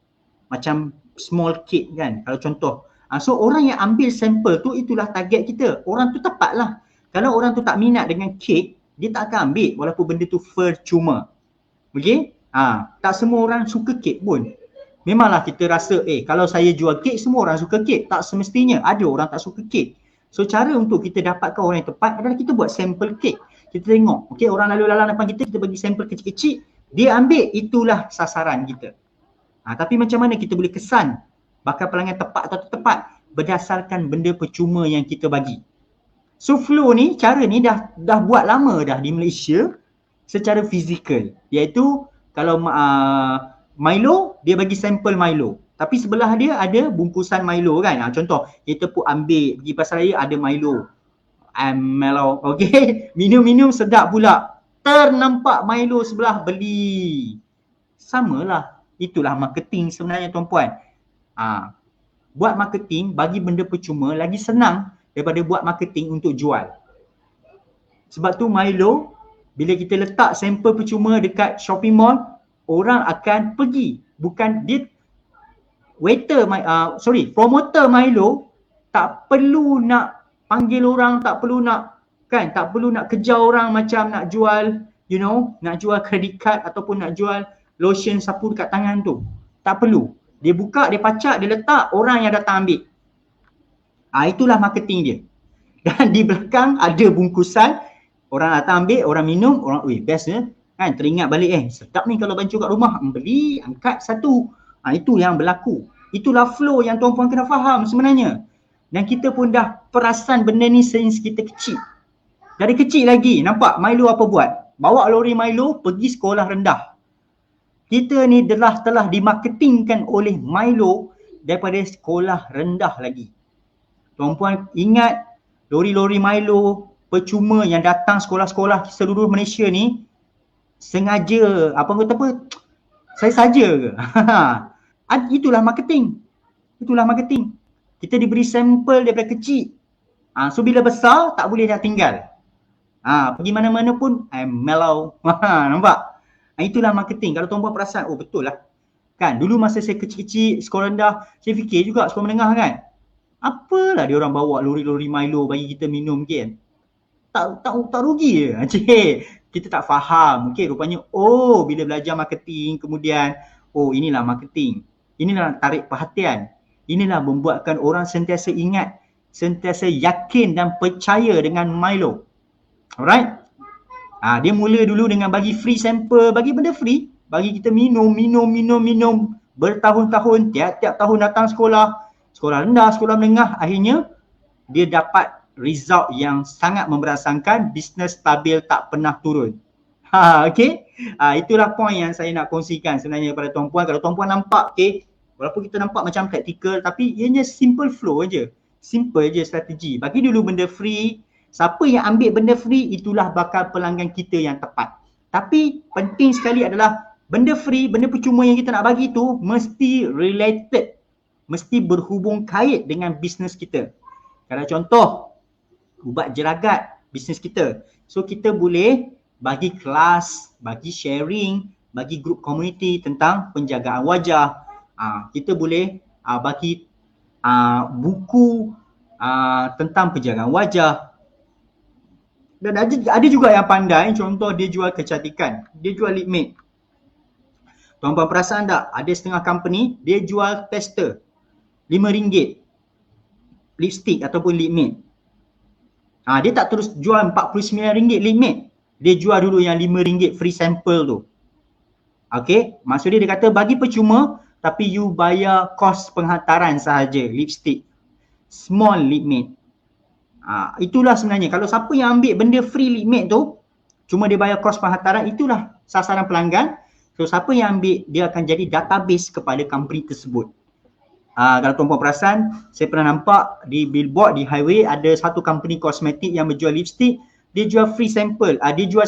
macam small cake kan, kalau contoh. So orang yang ambil sampel tu, itulah target kita. Orang tu tepat lah. Kalau orang tu tak minat dengan kek, dia tak akan ambil walaupun benda tu percuma. Okay? Tak semua orang suka kek pun. Memanglah kita rasa, kalau saya jual kek, semua orang suka kek. Tak semestinya. Ada orang tak suka kek. So cara untuk kita dapatkan orang yang tepat adalah kita buat sampel kek. Kita tengok, okay, orang lalu lalang depan kita, kita bagi sampel kecil-kecil, dia ambil, itulah sasaran kita. Tapi macam mana kita boleh kesan bakal pelanggan tepat atau tak tepat? Berdasarkan benda percuma yang kita bagi. So flow ni, cara ni dah buat lama dah di Malaysia secara fizikal. Iaitu kalau Milo, dia bagi sampel Milo. Tapi sebelah dia ada bungkusan Milo kan. Contoh, kita pun ambil pergi pasar raya ada Milo. Melo, okay. Minum-minum sedap pula. Ternampak Milo sebelah, beli. Samalah. Itulah marketing sebenarnya tuan-puan. Buat marketing bagi benda percuma lagi senang daripada buat marketing untuk jual. Sebab tu Milo, bila kita letak sampel percuma dekat shopping mall, orang akan pergi. Bukan dia, promoter Milo tak perlu nak panggil orang, tak perlu nak kejar orang macam nak jual, nak jual credit card ataupun nak jual lotion sapu dekat tangan tu. Tak perlu. Dia buka, dia pacak, dia letak, orang yang datang ambil. Itulah marketing dia. Dan di belakang ada bungkusan, orang datang ambil, orang minum, orang best kan, teringat balik sedap ni kalau bancu kat rumah, beli, angkat satu. Itu yang berlaku. Itulah flow yang tuan-puan kena faham sebenarnya. Dan kita pun dah perasan benda ni since kita kecil. Dari kecil lagi, nampak Milo apa buat? Bawa lori Milo pergi sekolah rendah. Kita ni telah dimarketingkan oleh Milo daripada sekolah rendah lagi. Tuan-puan ingat lori-lori Milo percuma yang datang sekolah-sekolah seluruh Malaysia ni sengaja saya saja ke? Itulah marketing. Kita diberi sampel daripada kecil. So bila besar tak boleh nak tinggal. Pergi mana-mana pun mellow. Nampak? Itulah marketing. Kalau tuan-puan perasan, betul lah. Kan dulu masa saya kecil-kecil sekolah rendah, saya fikir juga sekolah menengah kan. Apalah dia orang bawa lori-lori Milo bagi kita minum kan. Tak rugi je. Kita tak faham. Rupanya bila belajar marketing kemudian inilah marketing. Inilah tarik perhatian. Inilah membuatkan orang sentiasa ingat, sentiasa yakin dan percaya dengan Milo. Alright? Dia mula dulu dengan bagi free sample, bagi benda free, bagi kita minum bertahun-tahun, tiap-tiap tahun datang sekolah rendah, sekolah menengah, akhirnya dia dapat result yang sangat memberasakan, bisnes stabil, tak pernah turun. Itulah point yang saya nak kongsikan sebenarnya pada tuan-puan. Kalau tuan-puan nampak, walaupun kita nampak macam praktikal, tapi ianya simple flow je. Simple je strategi. Bagi dulu benda free. Siapa yang ambil benda free, itulah bakal pelanggan kita yang tepat. Tapi penting sekali adalah benda free, benda percuma yang kita nak bagi tu mesti related. Mesti berhubung kait dengan bisnes kita. Kalau contoh, ubat jeragat bisnes kita. So kita boleh bagi kelas, bagi sharing, bagi grup community tentang penjagaan wajah. Kita boleh bagi buku tentang penjagaan wajah. Dan ada juga yang pandai, contoh dia jual kecantikan, dia jual lip matte. Tuan-tuan perasan tak? Ada setengah company, dia jual tester RM5 lipstick ataupun lip matte. Dia tak terus jual RM49 lip matte. Dia jual dulu yang RM5 free sample tu. Maksudnya dia kata bagi percuma tapi you bayar kos penghantaran sahaja lipstick. Small lip matte. Itulah sebenarnya, kalau siapa yang ambil benda free lip matte tu, cuma dia bayar kos penghantaran, itulah sasaran pelanggan. So siapa yang ambil, dia akan jadi database kepada company tersebut. Kalau tuan-puan perasan, saya pernah nampak di billboard di highway ada satu company kosmetik yang menjual lipstick, dia jual free sample. Dia jual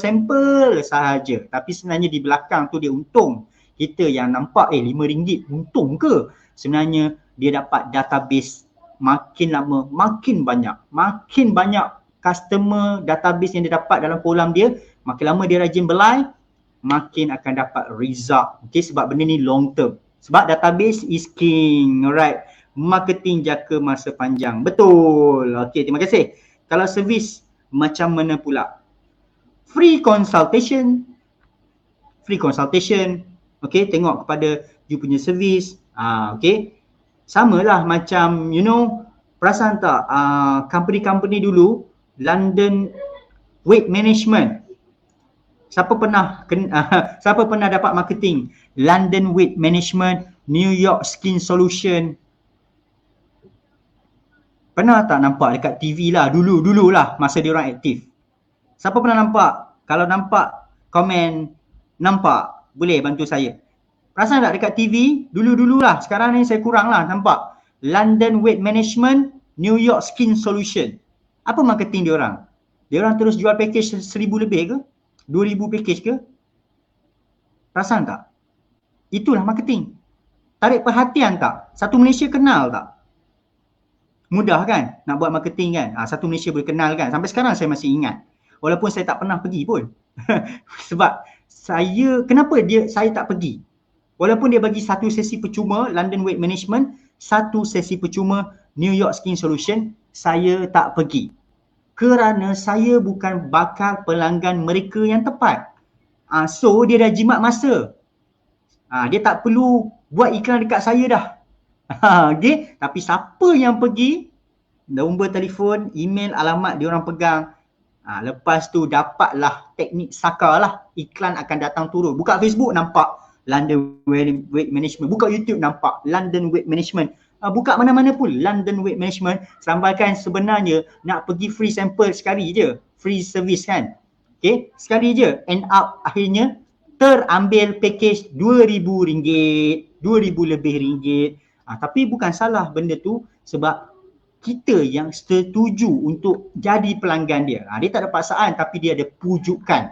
sampel sahaja. Tapi sebenarnya di belakang tu dia untung. Kita yang nampak RM5 untung ke? Sebenarnya dia dapat database. Makin lama makin banyak customer database yang dia dapat dalam kolam dia, makin lama dia rajin belai, makin akan dapat result. Sebab benda ni long term. Sebab database is king. Alright. Marketing jangka masa panjang. Betul. Terima kasih. Kalau servis macam mana pula? Free consultation. Tengok kepada you punya servis. Samalah macam perasan tak company-company dulu London Weight Management. siapa pernah dapat marketing London Weight Management, New York Skin Solution? Pernah tak nampak dekat TV lah, dulu-dululah masa dia orang aktif? Siapa pernah nampak? Kalau nampak, komen nampak, boleh bantu saya. Perasan tak dekat TV, dulu-dululah, sekarang ni saya kurang lah nampak. London Weight Management, New York Skin Solution. Apa marketing dia orang? Dia orang terus jual package 1,000 lebih ke? 2,000 package ke? Perasan tak? Itulah marketing. Tarik perhatian tak? Satu Malaysia kenal tak? Mudah kan nak buat marketing kan? Satu Malaysia boleh kenal kan? Sampai sekarang saya masih ingat. Walaupun saya tak pernah pergi pun. Sebab kenapa saya tak pergi? Walaupun dia bagi satu sesi percuma London Weight Management, satu sesi percuma New York Skin Solution, saya tak pergi. Kerana saya bukan bakal pelanggan mereka yang tepat. So dia dah jimat masa. Dia tak perlu buat iklan dekat saya dah. Okay? Tapi siapa yang pergi, nombor telefon, email, alamat dia orang pegang. Lepas tu dapatlah teknik saka lah. Iklan akan datang turun. Buka Facebook nampak London Weight Management. Buka YouTube nampak London Weight Management. Buka mana-mana pun London Weight Management. Sambalkan sebenarnya nak pergi free sample sekali je. Free service kan. Okay, sekali je. End up akhirnya terambil package RM2,000, RM2,000 lebih ringgit. Tapi bukan salah benda tu sebab kita yang setuju untuk jadi pelanggan dia. Dia tak ada paksaan tapi dia ada pujukan.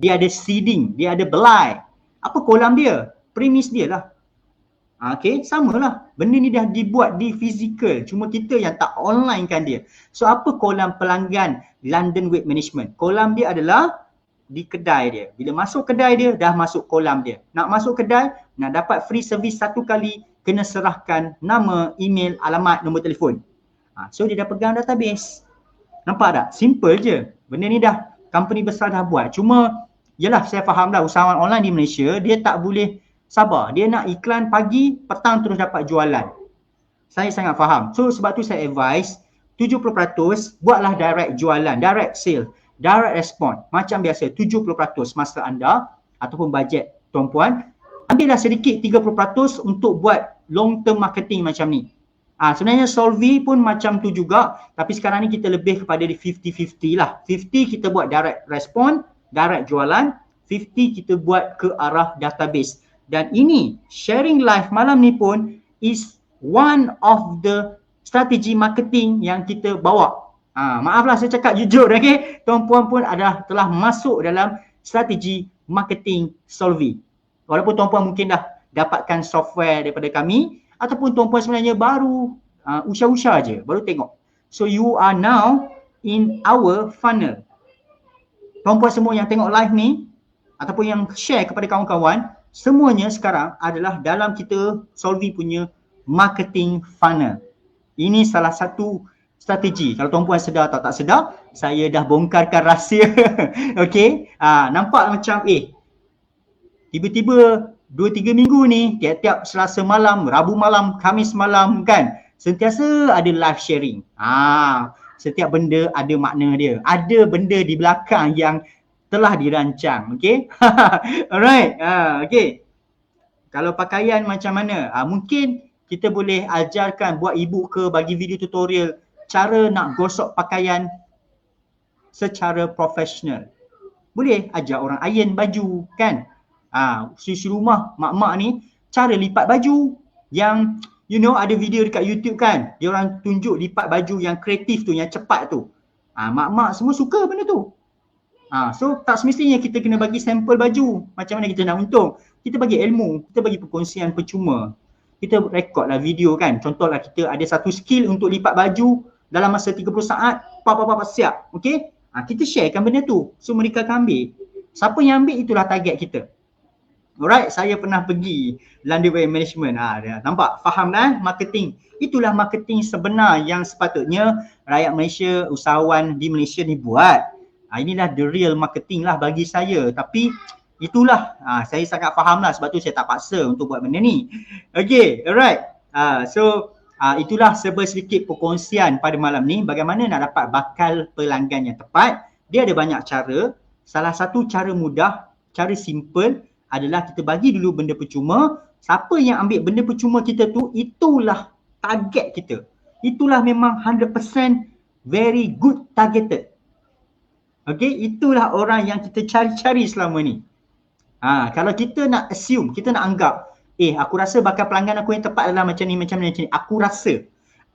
Dia ada seeding, dia ada belai. Apa kolam dia? Premis dia lah. Okay, samalah. Benda ni dah dibuat di fizikal. Cuma kita yang tak online kan dia. So apa kolam pelanggan London Weight Management? Kolam dia adalah di kedai dia. Bila masuk kedai dia, dah masuk kolam dia. Nak masuk kedai, nak dapat free service satu kali, kena serahkan nama, email, alamat, nombor telefon. So dia dah pegang database. Nampak tak? Simple je. Benda ni dah company besar dah buat. Cuma yelah saya faham lah usahawan online di Malaysia dia tak boleh sabar. Dia nak iklan pagi, petang terus dapat jualan. Saya sangat faham. So sebab tu saya advise 70% buatlah direct jualan, direct sale, direct respond. Macam biasa 70% masa anda ataupun bajet tuan-puan. Ambillah sedikit 30% untuk buat long term marketing macam ni. Sebenarnya Solvy pun macam tu juga. Tapi sekarang ni kita lebih kepada di 50-50 lah. 50 kita buat direct respond, direct jualan. 50 kita buat ke arah database. Dan ini sharing live malam ni pun is one of the strategi marketing yang kita bawa. Maaflah saya cakap jujur, okay? Tuan-puan pun telah masuk dalam strategi marketing Solvy. Walaupun tuan-puan mungkin dah dapatkan software daripada kami ataupun tuan-puan sebenarnya baru usah-usah je, baru tengok. So you are now in our funnel. Tuan-puan semua yang tengok live ni ataupun yang share kepada kawan-kawan, semuanya sekarang adalah dalam kita Solvy punya marketing funnel. Ini salah satu strategi. Kalau tuan-puan sedar atau tak sedar, saya dah bongkarkan rahsia. Okay, nampak macam tiba-tiba 2-3 minggu ni, tiap-tiap Selasa malam, Rabu malam, Khamis malam kan, sentiasa ada live sharing. Setiap benda ada makna dia. Ada benda di belakang yang telah dirancang. Okay. Alright. Okay. Kalau pakaian macam mana? Mungkin kita boleh ajarkan buat e-book ke, bagi video tutorial cara nak gosok pakaian secara profesional. Boleh ajar orang iron baju kan. Susu rumah mak-mak ni cara lipat baju yang ada video dekat YouTube kan. Dia orang tunjuk lipat baju yang kreatif tu, yang cepat tu. Mak-mak semua suka benda tu. So tak semestinya kita kena bagi sampel baju. Macam mana kita nak untung? Kita bagi ilmu, kita bagi perkongsian percuma. Kita rekodlah video kan. Contohlah kita ada satu skill untuk lipat baju dalam masa 30 saat, siap. Okay? Kita sharekan benda tu. So mereka akan ambil. Siapa yang ambil itulah target kita. Alright, saya pernah pergi London Weight Management. Nampak? Faham dah marketing. Itulah marketing sebenar yang sepatutnya rakyat Malaysia, usahawan di Malaysia ni buat. Inilah the real marketing lah bagi saya. Tapi itulah, saya sangat faham lah, sebab tu saya tak paksa untuk buat benda ni. Okay, alright. Itulah sedikit perkongsian pada malam ni. Bagaimana nak dapat bakal pelanggan yang tepat. Dia ada banyak cara. salah satu cara mudah, cara simple adalah kita bagi dulu benda percuma. Siapa yang ambil benda percuma kita tu, itulah target kita. Itulah memang 100% very good targeted. Okay, itulah orang yang kita cari-cari selama ni. Kalau kita nak assume, kita nak anggap, aku rasa bakal pelanggan aku yang tepat adalah macam ni.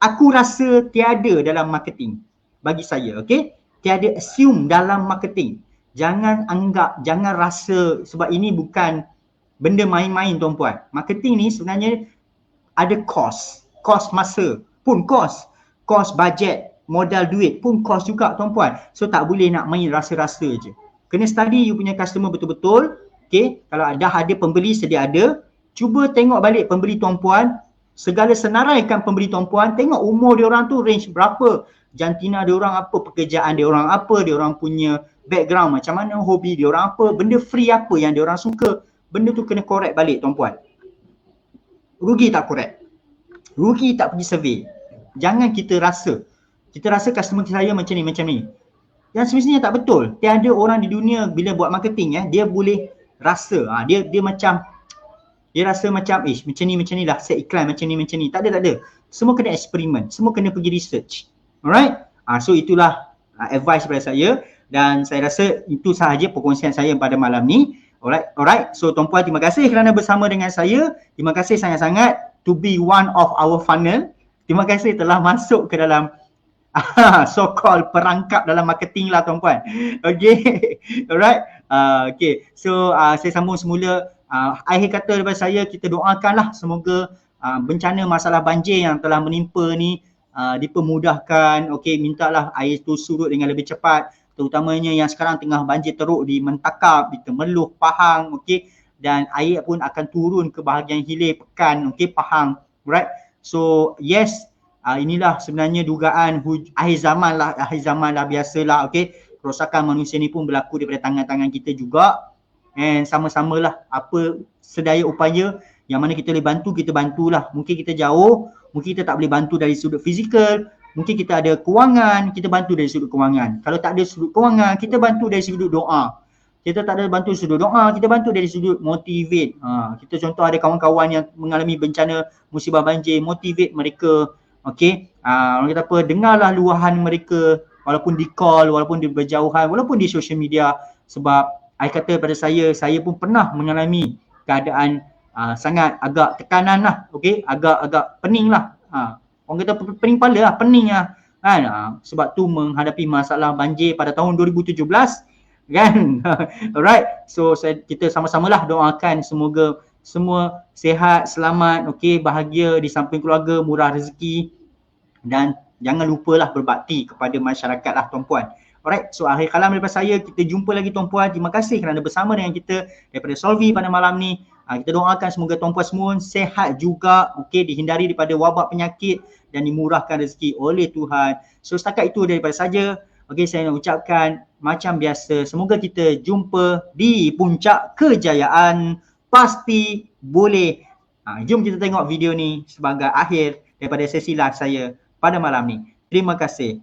Aku rasa tiada dalam marketing bagi saya, okay? Tiada assume dalam marketing. Jangan anggap, jangan rasa, sebab ini bukan benda main-main tuan-puan. Marketing ni sebenarnya ada cost masa pun cost budget, modal duit pun cost juga tuan-puan. So tak boleh nak main rasa-rasa je. Kena study you punya customer betul-betul. Okay, kalau dah ada pembeli sedia ada, cuba tengok balik pembeli tuan-puan, segala senaraikan pembeli tuan-puan, tengok umur dia orang tu range berapa, jantina dia orang apa, pekerjaan dia orang apa, dia orang punya background macam mana, hobi dia orang apa, benda free apa yang dia orang suka. Benda tu kena correct balik tuan-puan. Rugi tak correct? Rugi tak pergi survey? Jangan kita rasa customer saya macam ni. Yang semestinya tak betul. Tiada orang di dunia bila buat marketing dia boleh rasa. Dia rasa macam macam ni lah set iklan macam ni. Tak ada. Semua kena eksperimen, semua kena pergi research. Alright? So itulah advice daripada saya, dan saya rasa itu sahaja perkongsian saya pada malam ni. Alright. So tuan-puan, terima kasih kerana bersama dengan saya. Terima kasih sangat-sangat to be one of our funnel. Terima kasih telah masuk ke dalam so-called perangkap dalam marketing lah tuan-puan. Okay. Alright. Okay. So saya sambung semula. Akhir kata daripada saya, kita doakanlah semoga bencana masalah banjir yang telah menimpa ni dipermudahkan. Okay, mintalah air tu surut dengan lebih cepat, terutamanya yang sekarang tengah banjir teruk di Mentakap, di Temeloh, Pahang, okay, dan air pun akan turun ke bahagian hilir Pekan, okay, Pahang, right? So yes, inilah sebenarnya dugaan akhir zaman lah, biasalah, okay. Kerosakan manusia ni pun berlaku daripada tangan-tangan kita juga, and sama-samalah apa sedaya upaya yang mana kita boleh bantu, kita bantulah. Mungkin kita jauh, mungkin kita tak boleh bantu dari sudut fizikal, mungkin kita ada kewangan, kita bantu dari sudut kewangan. Kalau tak ada sudut kewangan, kita bantu dari sudut doa. Kita tak ada bantu sudut doa, kita bantu dari sudut motivate. Kita contoh ada kawan-kawan yang mengalami bencana musibah banjir, motivate mereka. Okay, orang kata apa, dengarlah luahan mereka, walaupun di call, walaupun di berjauhan, walaupun di social media. Sebab I kata pada saya pun pernah mengalami keadaan sangat agak tekanan lah, okay, agak pening lah. Orang kata pening kepala lah, pening lah kan. Sebab tu menghadapi masalah banjir pada tahun 2017 kan. Alright, so kita sama-samalah doakan semoga semua sihat, selamat, okay, bahagia di samping keluarga, murah rezeki, dan jangan lupalah berbakti kepada masyarakat lah tuan-puan. Alright, so akhir kalam daripada saya, kita jumpa lagi tuan-puan. Terima kasih kerana bersama dengan kita daripada Solvi pada malam ni. Kita doakan semoga tuan-puan semua sehat juga, okay, dihindari daripada wabak penyakit dan dimurahkan rezeki oleh Tuhan. So setakat itu daripada saya. Okay, saya nak ucapkan macam biasa, semoga kita jumpa di puncak kejayaan. Pasti boleh. Jom kita tengok video ni sebagai akhir daripada sesi live saya pada malam ni. Terima kasih.